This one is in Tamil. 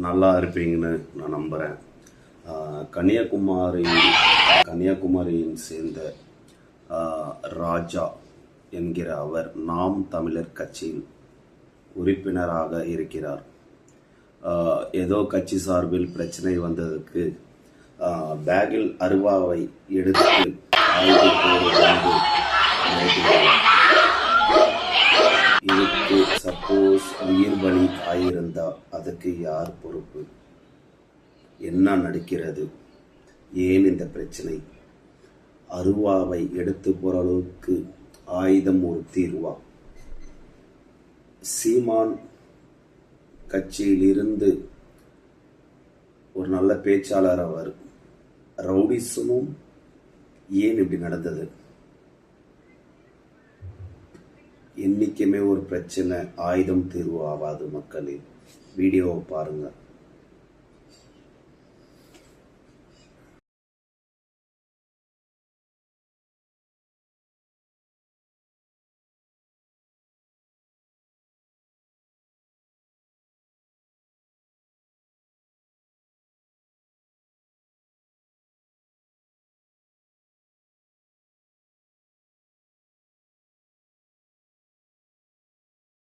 நல்லா இருப்பீங்கன்னு நான் நம்புகிறேன். கன்னியாகுமரியின் சேர்ந்த ராஜா என்கிற அவர் நாம் தமிழர் கட்சியில் உறுப்பினராக இருக்கிறார். ஏதோ கட்சி சார்பில் பிரச்சனை வந்ததுக்கு பேக்கில் அருவாவை எடுத்து இதுக்கு சப்போஸ் உயிர் பலி ஆயிருந்தா அதுக்கு யார் பொறுப்பு? என்ன நடக்கிறது? ஏன் இந்த பிரச்சனை? அருவாவை எடுத்து போற அளவுக்கு ஆயுதம் ஒரு தீர்வா? சீமான் கட்சியிலிருந்து ஒரு நல்ல பேச்சாளர் அவர். ரவுடிசமும் ஏன் இப்படி நடந்தது? என்னைக்குமே ஒரு பிரச்சனை ஆயுதம் தீர்வு ஆகாது. மக்களே, வீடியோவை பாருங்கள்.